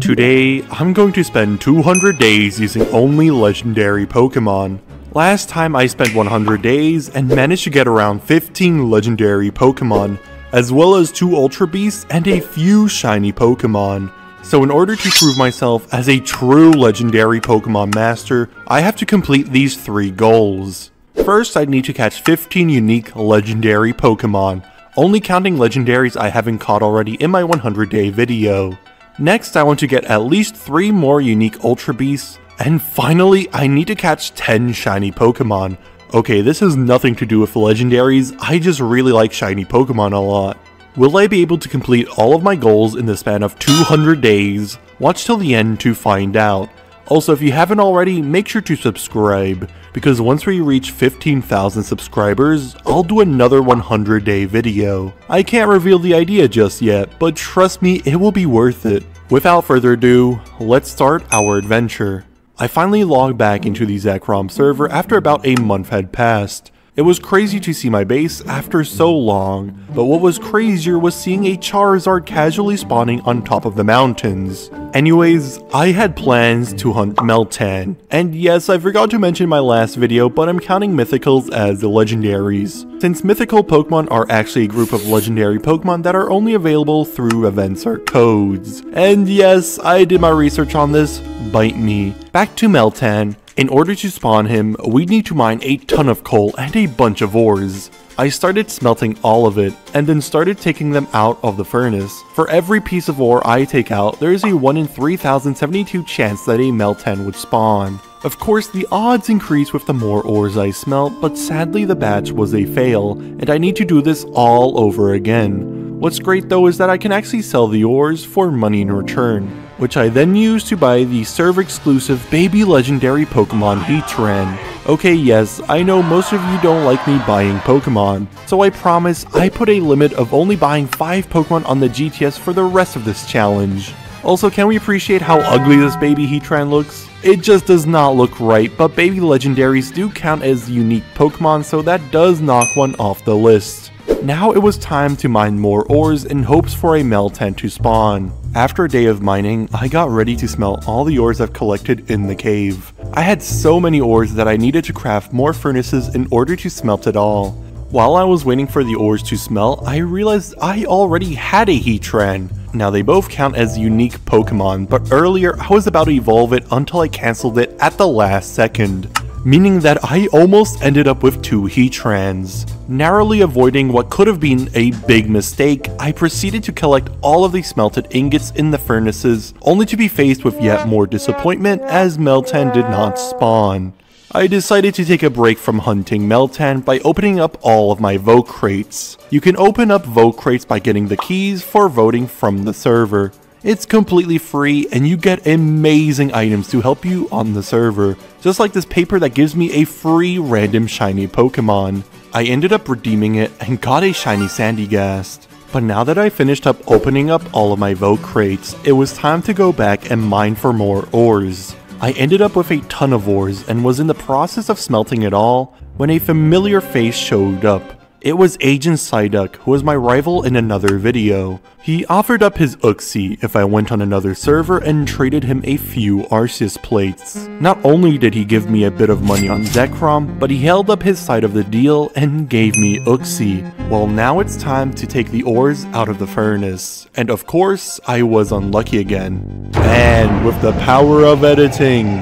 Today, I'm going to spend 200 days using only legendary Pokemon. Last time I spent 100 days and managed to get around 15 legendary Pokemon, as well as 2 Ultra Beasts and a few shiny Pokemon. So in order to prove myself as a true legendary Pokemon master, I have to complete these 3 goals. First, I need to catch 15 unique legendary Pokemon, only counting legendaries I haven't caught already in my 100 day video. Next, I want to get at least 3 more unique Ultra Beasts, and finally, I need to catch 10 shiny Pokemon. Okay, this has nothing to do with legendaries, I just really like shiny Pokemon a lot. Will I be able to complete all of my goals in the span of 200 days? Watch till the end to find out. Also, if you haven't already, make sure to subscribe, because once we reach 15,000 subscribers, I'll do another 100 day video. I can't reveal the idea just yet, but trust me, it will be worth it. Without further ado, let's start our adventure. I finally logged back into the Zekrom server after about a month had passed. It was crazy to see my base after so long, but what was crazier was seeing a Charizard casually spawning on top of the mountains. Anyways, I had plans to hunt Meltan, and yes, I forgot to mention in my last video, but I'm counting mythicals as the legendaries, since mythical Pokemon are actually a group of legendary Pokemon that are only available through events or codes. And yes, I did my research on this, bite me. Back to Meltan. In order to spawn him, we need to mine a ton of coal and a bunch of ores. I started smelting all of it, and then started taking them out of the furnace. For every piece of ore I take out, there is a 1 in 3072 chance that a Meltan would spawn. Of course, the odds increase with the more ores I smelt, but sadly the batch was a fail, and I need to do this all over again. What's great though is that I can actually sell the ores for money in return, which I then use to buy the server-exclusive baby legendary Pokemon Heatran. Okay, yes, I know most of you don't like me buying Pokemon, so I promise I put a limit of only buying 5 Pokemon on the GTS for the rest of this challenge. Also, can we appreciate how ugly this baby Heatran looks? It just does not look right, but baby legendaries do count as unique Pokemon, so that does knock one off the list. Now it was time to mine more ores in hopes for a Meltan to spawn. After a day of mining, I got ready to smelt all the ores I've collected in the cave. I had so many ores that I needed to craft more furnaces in order to smelt it all. While I was waiting for the ores to smelt, I realized I already had a Heatran. Now they both count as unique Pokemon, but earlier I was about to evolve it until I cancelled it at the last second, meaning that I almost ended up with 2 Heatrans. Narrowly avoiding what could have been a big mistake, I proceeded to collect all of the smelted ingots in the furnaces, only to be faced with yet more disappointment as Meltan did not spawn. I decided to take a break from hunting Meltan by opening up all of my vote crates. You can open up vote crates by getting the keys for voting from the server. It's completely free and you get amazing items to help you on the server, just like this paper that gives me a free random shiny Pokemon. I ended up redeeming it and got a shiny Sandygast. But now that I finished up opening up all of my vote crates, it was time to go back and mine for more ores. I ended up with a ton of ores and was in the process of smelting it all when a familiar face showed up. It was Agent Psyduck, who was my rival in another video. He offered up his Uxie if I went on another server and traded him a few Arceus plates. Not only did he give me a bit of money on Zekrom, but he held up his side of the deal and gave me Uxie. Well, now it's time to take the ores out of the furnace. And of course, I was unlucky again. And with the power of editing,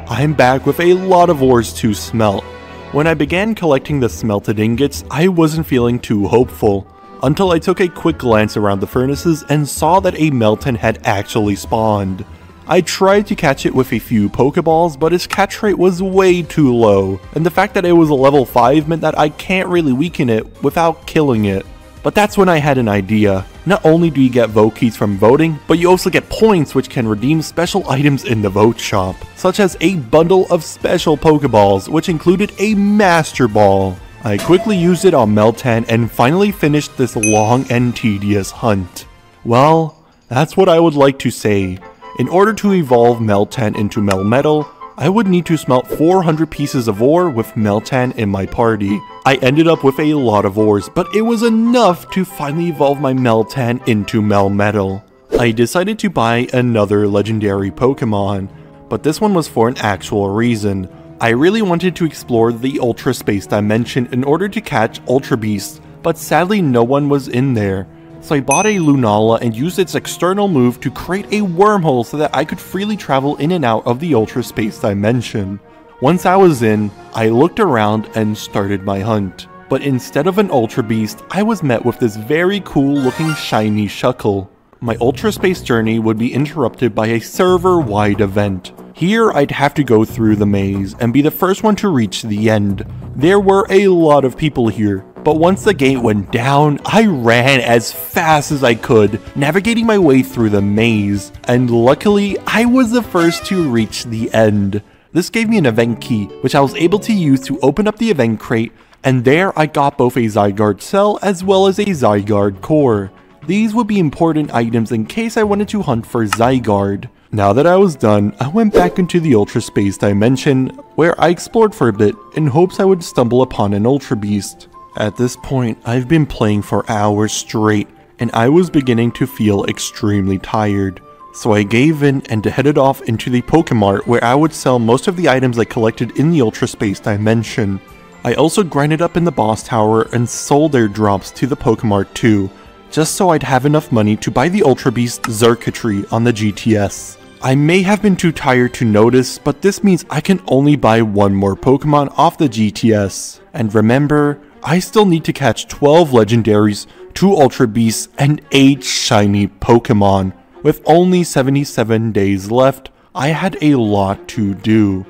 I'm back with a lot of ores to smelt. When I began collecting the smelted ingots, I wasn't feeling too hopeful, until I took a quick glance around the furnaces and saw that a Meltan had actually spawned. I tried to catch it with a few Pokeballs, but its catch rate was way too low, and the fact that it was a level 5 meant that I can't really weaken it without killing it. But that's when I had an idea. Not only do you get vote keys from voting, but you also get points which can redeem special items in the vote shop, such as a bundle of special Pokeballs which included a Master Ball. I quickly used it on Meltan and finally finished this long and tedious hunt. Well, that's what I would like to say. In order to evolve Meltan into Melmetal, I would need to smelt 400 pieces of ore with Meltan in my party. I ended up with a lot of ores, but it was enough to finally evolve my Meltan into Melmetal. I decided to buy another legendary Pokemon, but this one was for an actual reason. I really wanted to explore the Ultra Space Dimension in order to catch Ultra Beasts, but sadly no one was in there. So I bought a Lunala and used its external move to create a wormhole so that I could freely travel in and out of the Ultra Space Dimension. Once I was in, I looked around and started my hunt. But instead of an Ultra Beast, I was met with this very cool looking shiny Shuckle. My Ultra Space journey would be interrupted by a server-wide event. Here I'd have to go through the maze and be the first one to reach the end. There were a lot of people here, but once the gate went down, I ran as fast as I could, navigating my way through the maze, and luckily I was the first to reach the end. This gave me an event key, which I was able to use to open up the event crate, and there I got both a Zygarde cell as well as a Zygarde core. These would be important items in case I wanted to hunt for Zygarde. Now that I was done, I went back into the Ultra Space Dimension, where I explored for a bit in hopes I would stumble upon an Ultra Beast. At this point, I've been playing for hours straight, and I was beginning to feel extremely tired. So I gave in and headed off into the Pokemart where I would sell most of the items I collected in the Ultra Space Dimension. I also grinded up in the boss tower and sold their drops to the Pokemart too, just so I'd have enough money to buy the Ultra Beast Xurkitree on the GTS. I may have been too tired to notice, but this means I can only buy one more Pokemon off the GTS. And remember, I still need to catch 12 legendaries, 2 Ultra Beasts, and 8 shiny Pokemon. With only 77 days left, I had a lot to do.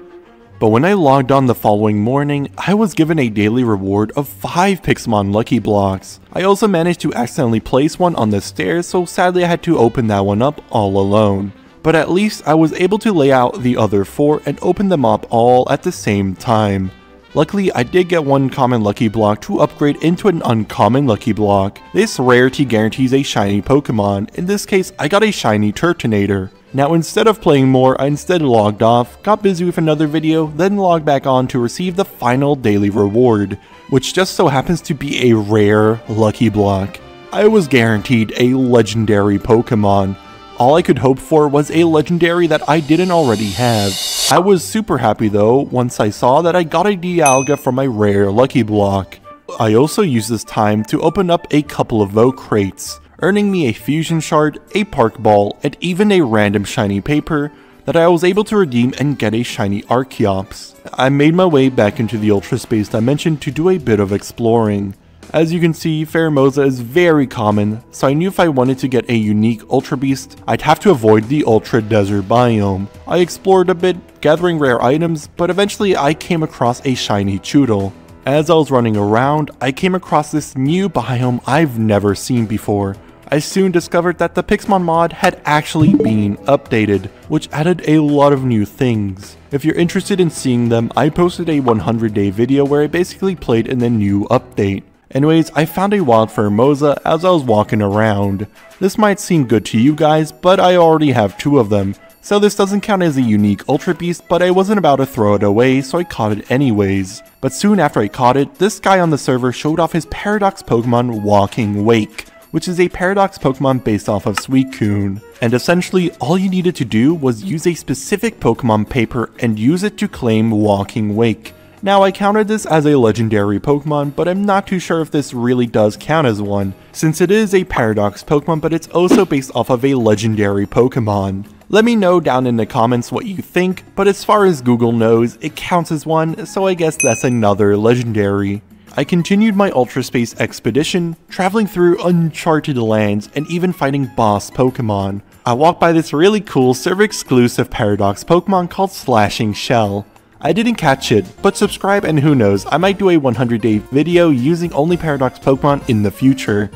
But when I logged on the following morning, I was given a daily reward of 5 Pixelmon Lucky Blocks. I also managed to accidentally place one on the stairs, so sadly I had to open that one up all alone. But at least I was able to lay out the other 4 and open them up all at the same time. Luckily, I did get one common Lucky Block to upgrade into an uncommon Lucky Block. This rarity guarantees a shiny Pokemon. In this case, I got a shiny Turtonator. Now instead of playing more, I instead logged off, got busy with another video, then logged back on to receive the final daily reward, which just so happens to be a rare Lucky Block. I was guaranteed a legendary Pokemon. All I could hope for was a legendary that I didn't already have. I was super happy though once I saw that I got a Dialga from my rare Lucky Block. I also used this time to open up a couple of vote crates, earning me a fusion shard, a park ball, and even a random shiny paper that I was able to redeem and get a shiny Archeops. I made my way back into the Ultra Space Dimension to do a bit of exploring. As you can see, Pheromosa is very common, so I knew if I wanted to get a unique Ultra Beast, I'd have to avoid the Ultra Desert biome. I explored a bit, gathering rare items, but eventually I came across a shiny Choodle. As I was running around, I came across this new biome I've never seen before. I soon discovered that the Pixelmon mod had actually been updated, which added a lot of new things. If you're interested in seeing them, I posted a 100-day video where I basically played in the new update. Anyways, I found a wild Pheromosa as I was walking around. This might seem good to you guys, but I already have 2 of them, so this doesn't count as a unique Ultra Beast, but I wasn't about to throw it away, so I caught it anyways. But soon after I caught it, this guy on the server showed off his Paradox Pokemon Walking Wake, which is a Paradox Pokemon based off of Suicune. And essentially, all you needed to do was use a specific Pokemon paper and use it to claim Walking Wake. Now I counted this as a legendary Pokemon, but I'm not too sure if this really does count as one, since it is a Paradox Pokemon but it's also based off of a legendary Pokemon. Let me know down in the comments what you think, but as far as Google knows, it counts as one, so I guess that's another legendary. I continued my Ultra Space expedition, traveling through uncharted lands and even fighting boss Pokemon. I walked by this really cool server exclusive Paradox Pokemon called Slashing Shell. I didn't catch it, but subscribe and who knows, I might do a 100-day video using only Paradox Pokemon in the future.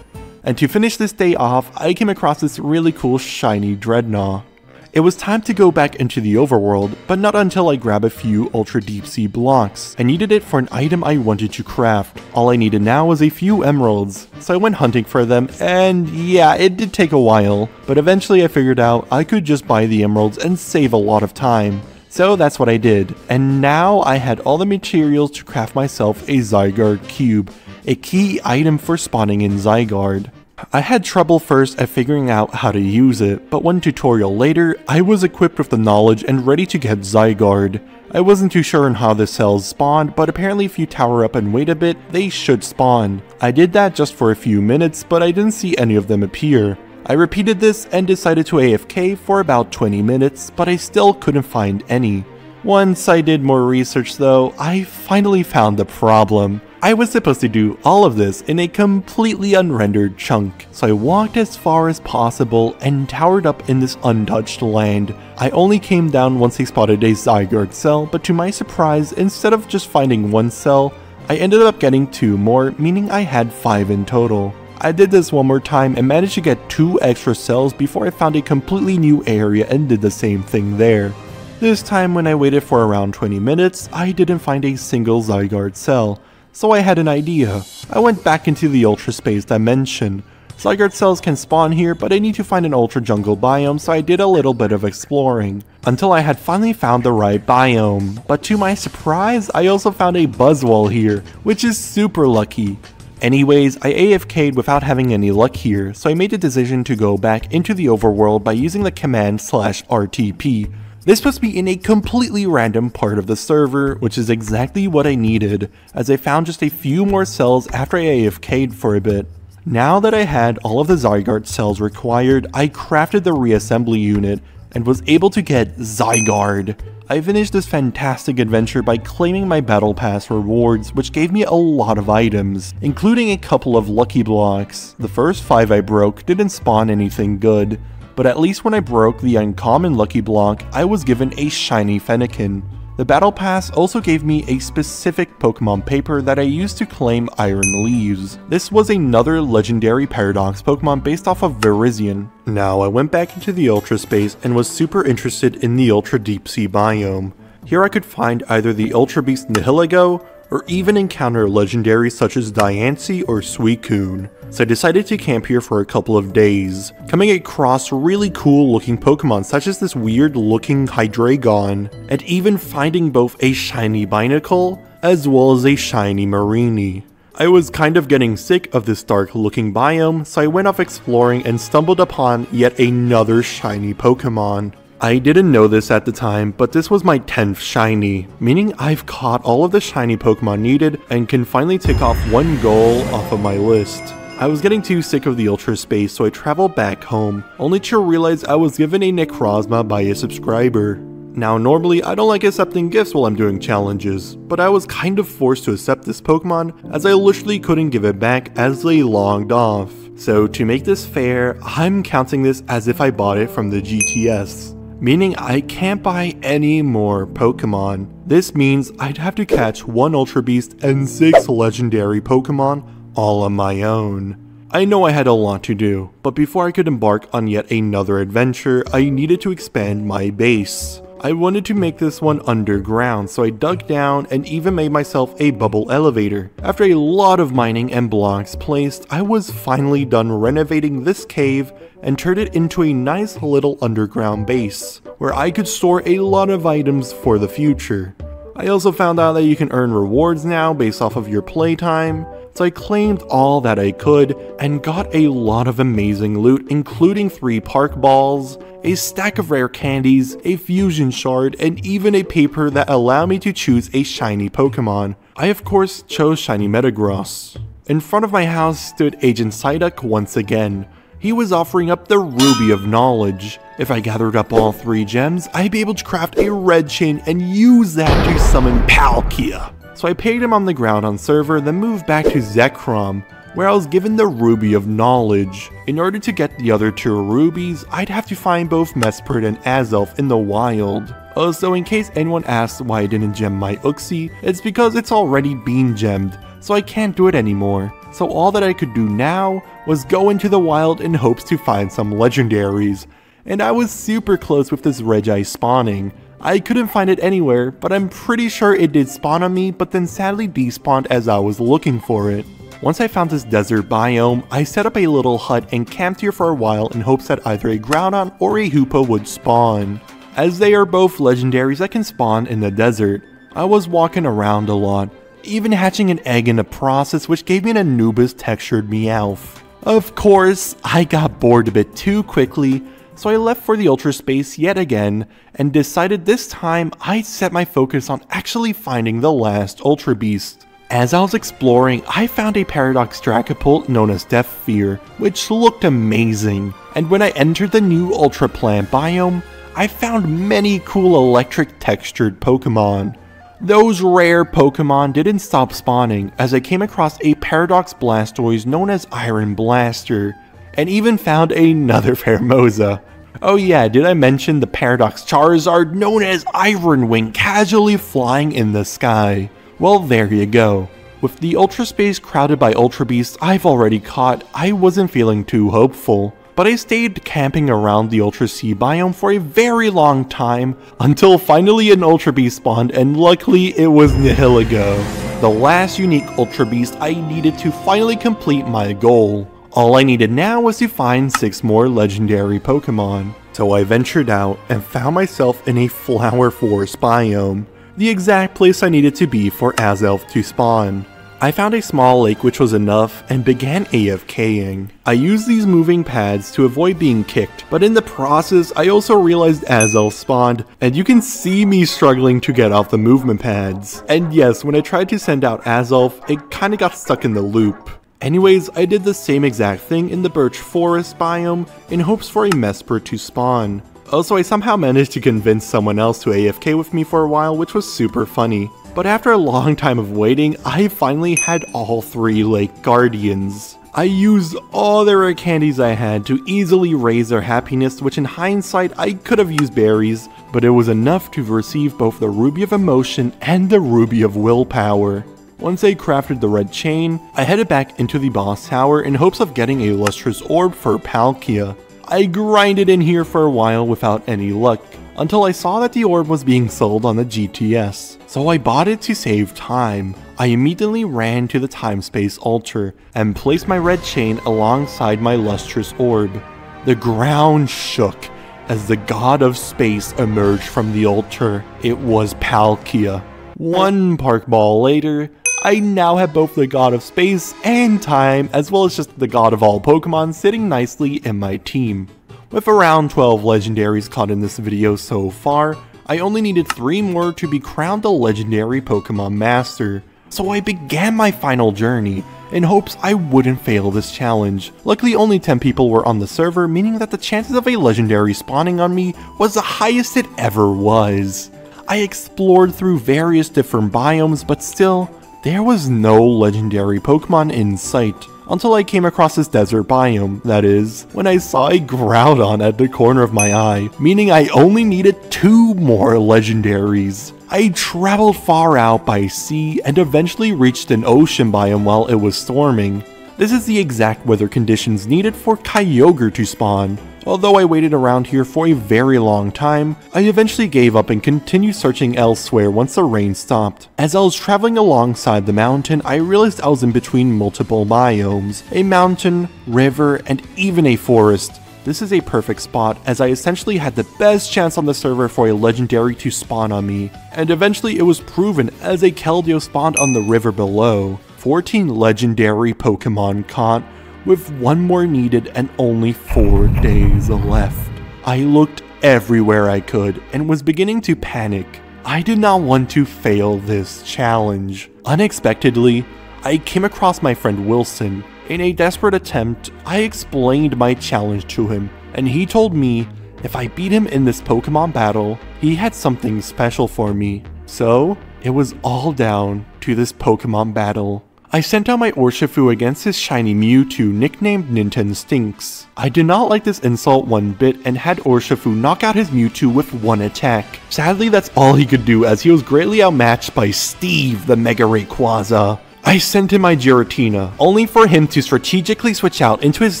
And to finish this day off, I came across this really cool shiny Dreadnought. It was time to go back into the overworld, but not until I grabbed a few Ultra Deep Sea blocks. I needed it for an item I wanted to craft. All I needed now was a few emeralds, so I went hunting for them, and yeah, it did take a while, but eventually I figured out I could just buy the emeralds and save a lot of time. So that's what I did, and now I had all the materials to craft myself a Zygarde Cube, a key item for spawning in Zygarde. I had trouble first at figuring out how to use it, but one tutorial later, I was equipped with the knowledge and ready to get Zygarde. I wasn't too sure on how the cells spawned, but apparently if you tower up and wait a bit, they should spawn. I did that just for a few minutes, but I didn't see any of them appear. I repeated this and decided to AFK for about 20 minutes, but I still couldn't find any. Once I did more research though, I finally found the problem. I was supposed to do all of this in a completely unrendered chunk, so I walked as far as possible and towered up in this untouched land. I only came down once I spotted a Zygarde cell, but to my surprise, instead of just finding one cell, I ended up getting 2 more, meaning I had 5 in total. I did this one more time and managed to get 2 extra cells before I found a completely new area and did the same thing there. This time when I waited for around 20 minutes, I didn't find a single Zygarde cell, so I had an idea. I went back into the Ultra Space dimension. Zygarde cells can spawn here, but I need to find an Ultra Jungle biome, so I did a little bit of exploring, until I had finally found the right biome. But to my surprise, I also found a Buzzwole here, which is super lucky. Anyways, I AFK'd without having any luck here, so I made the decision to go back into the overworld by using the command /RTP. This puts me in a completely random part of the server, which is exactly what I needed, as I found just a few more cells after I AFK'd for a bit. Now that I had all of the Zygarde cells required, I crafted the reassembly unit and was able to get Zygarde. I finished this fantastic adventure by claiming my battle pass rewards, which gave me a lot of items, including a couple of lucky blocks. The first 5 I broke didn't spawn anything good, but at least when I broke the uncommon lucky block, I was given a shiny Fennekin. The battle pass also gave me a specific Pokemon paper that I used to claim Iron Leaves. This was another legendary Paradox Pokemon based off of Virizion. Now I went back into the Ultra Space and was super interested in the Ultra Deep Sea biome. Here I could find either the Ultra Beast Nihilego, or even encounter legendaries such as Diancie or Suicune. So I decided to camp here for a couple of days, coming across really cool looking Pokemon such as this weird looking Hydreigon, and even finding both a shiny Binacle as well as a shiny Mareanie. I was kind of getting sick of this dark looking biome, so I went off exploring and stumbled upon yet another shiny Pokemon. I didn't know this at the time, but this was my 10th shiny, meaning I've caught all of the shiny Pokemon needed and can finally tick off one goal off of my list. I was getting too sick of the Ultra Space, so I traveled back home, only to realize I was given a Necrozma by a subscriber. Now normally I don't like accepting gifts while I'm doing challenges, but I was kind of forced to accept this Pokemon as I literally couldn't give it back as they logged off. So to make this fair, I'm counting this as if I bought it from the GTS. Meaning I can't buy any more Pokemon. This means I'd have to catch 1 Ultra Beast and 6 legendary Pokemon all on my own. I know I had a lot to do, but before I could embark on yet another adventure, I needed to expand my base. I wanted to make this one underground, so I dug down and even made myself a bubble elevator. After a lot of mining and blocks placed, I was finally done renovating this cave and turned it into a nice little underground base, where I could store a lot of items for the future. I also found out that you can earn rewards now based off of your playtime, so I claimed all that I could and got a lot of amazing loot, including 3 park balls, a stack of rare candies, a fusion shard, and even a paper that allowed me to choose a shiny Pokemon. I of course chose shiny Metagross. In front of my house stood Agent Psyduck once again. He was offering up the Ruby of Knowledge. If I gathered up all 3 gems, I'd be able to craft a red chain and use that to summon Palkia. So I paid him on the ground on server, then moved back to Zekrom, where I was given the Ruby of Knowledge. In order to get the other 2 rubies, I'd have to find both Mesprit and Azelf in the wild. Also, in case anyone asks why I didn't gem my Uxie, it's because it's already been gemmed, so I can't do it anymore. So all that I could do now was go into the wild in hopes to find some legendaries. And I was super close with this Reggie spawning. I couldn't find it anywhere, but I'm pretty sure it did spawn on me, but then sadly despawned as I was looking for it. Once I found this desert biome, I set up a little hut and camped here for a while in hopes that either a Groudon or a Hoopa would spawn, as they are both legendaries that can spawn in the desert. I was walking around a lot, even hatching an egg in the process, which gave me an Anubis textured Meowth. Of course, I got bored a bit too quickly, so I left for the Ultra Space yet again, and decided this time I'd set my focus on actually finding the last Ultra Beast. As I was exploring, I found a Paradox Dracopult known as Death Fear, which looked amazing, and when I entered the new Ultra Plant biome, I found many cool electric textured Pokemon. Those rare Pokemon didn't stop spawning as I came across a Paradox Blastoise known as Iron Blaster, and even found another Pheromosa. Oh yeah, did I mention the Paradox Charizard known as Iron Wing casually flying in the sky? Well, there you go. With the Ultra Space crowded by Ultra Beasts I've already caught, I wasn't feeling too hopeful. But I stayed camping around the Ultra Sea biome for a very long time, until finally an Ultra Beast spawned, and luckily it was Nihilego, the last unique Ultra Beast I needed to finally complete my goal. All I needed now was to find 6 more legendary Pokemon. So I ventured out and found myself in a Flower Forest biome, the exact place I needed to be for Azelf to spawn. I found a small lake which was enough and began AFKing. I used these moving pads to avoid being kicked, but in the process I also realized Azelf spawned, and you can see me struggling to get off the movement pads. And yes, when I tried to send out Azelf, it kinda got stuck in the loop. Anyways, I did the same exact thing in the Birch Forest biome in hopes for a Mesper to spawn. Also, I somehow managed to convince someone else to AFK with me for a while, which was super funny. But after a long time of waiting, I finally had all 3 Lake Guardians. I used all the rare candies I had to easily raise their happiness, which in hindsight I could have used berries, but it was enough to receive both the Ruby of Emotion and the Ruby of Willpower. Once I crafted the red chain, I headed back into the boss tower in hopes of getting a lustrous orb for Palkia. I grinded in here for a while without any luck, until I saw that the orb was being sold on the GTS, so I bought it to save time. I immediately ran to the time-space altar and placed my red chain alongside my lustrous orb. The ground shook as the god of space emerged from the altar. It was Palkia. One Park Ball later, I now have both the god of space and time, as well as just the god of all Pokemon sitting nicely in my team. With around 12 legendaries caught in this video so far, I only needed 3 more to be crowned a legendary Pokemon Master. So I began my final journey, in hopes I wouldn't fail this challenge. Luckily only 10 people were on the server, meaning that the chances of a legendary spawning on me was the highest it ever was. I explored through various different biomes, but still, there was no legendary Pokemon in sight. Until I came across this desert biome, that is, when I saw a Groudon at the corner of my eye, meaning I only needed 2 more legendaries. I traveled far out by sea and eventually reached an ocean biome while it was storming. This is the exact weather conditions needed for Kyogre to spawn. Although I waited around here for a very long time, I eventually gave up and continued searching elsewhere once the rain stopped. As I was traveling alongside the mountain, I realized I was in between multiple biomes, a mountain, river, and even a forest. This is a perfect spot as I essentially had the best chance on the server for a legendary to spawn on me, and eventually it was proven as a Keldeo spawned on the river below. 14 legendary Pokemon caught, with 1 more needed and only 4 days left. I looked everywhere I could and was beginning to panic. I did not want to fail this challenge. Unexpectedly, I came across my friend Wilson. In a desperate attempt, I explained my challenge to him, and he told me if I beat him in this Pokemon battle, he had something special for me. So, it was all down to this Pokemon battle. I sent out my Urshifu against his shiny Mewtwo nicknamed Ninten Stinks. I did not like this insult one bit and had Urshifu knock out his Mewtwo with 1 attack. Sadly, that's all he could do as he was greatly outmatched by Steve the Mega Rayquaza. I sent him my Giratina, only for him to strategically switch out into his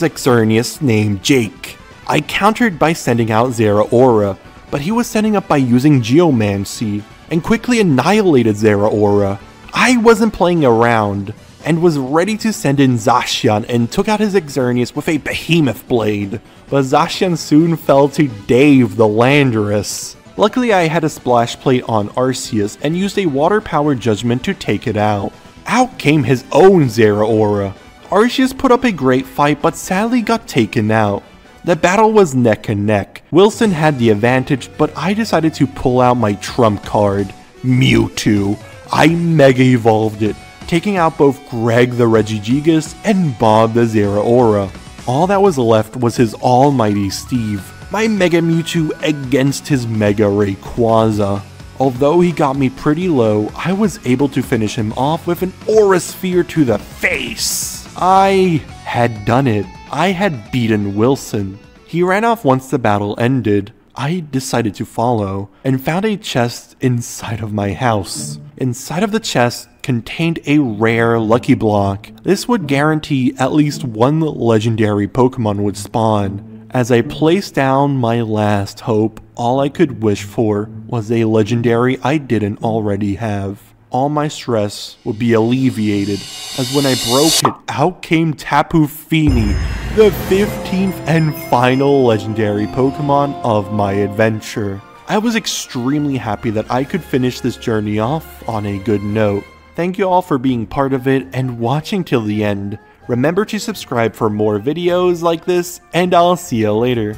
Xerneas named Jake. I countered by sending out Zeraora, but he was setting up by using Geomancy, and quickly annihilated Zeraora. I wasn't playing around, and was ready to send in Zacian and took out his Xerneas with a Behemoth Blade, but Zacian soon fell to Dave the Landorus. Luckily I had a Splash Plate on Arceus and used a Water Power Judgment to take it out. Out came his own Zeraora. Arceus put up a great fight but sadly got taken out. The battle was neck and neck. Wilson had the advantage, but I decided to pull out my trump card, Mewtwo. I Mega Evolved it, taking out both Greg the Regigigas and Bob the Zeraora. All that was left was his almighty Steve, my Mega Mewtwo against his Mega Rayquaza. Although he got me pretty low, I was able to finish him off with an Aura Sphere to the face. I had done it. I had beaten Wilson. He ran off once the battle ended. I decided to follow and found a chest inside of my house. Inside of the chest contained a rare Lucky Block. This would guarantee at least one legendary Pokemon would spawn. As I placed down my last hope, all I could wish for was a legendary I didn't already have. All my stress would be alleviated, as when I broke it, out came Tapu Fini, the 15th and final legendary Pokemon of my adventure. I was extremely happy that I could finish this journey off on a good note. Thank you all for being part of it and watching till the end. Remember to subscribe for more videos like this, and I'll see you later.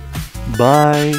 Bye!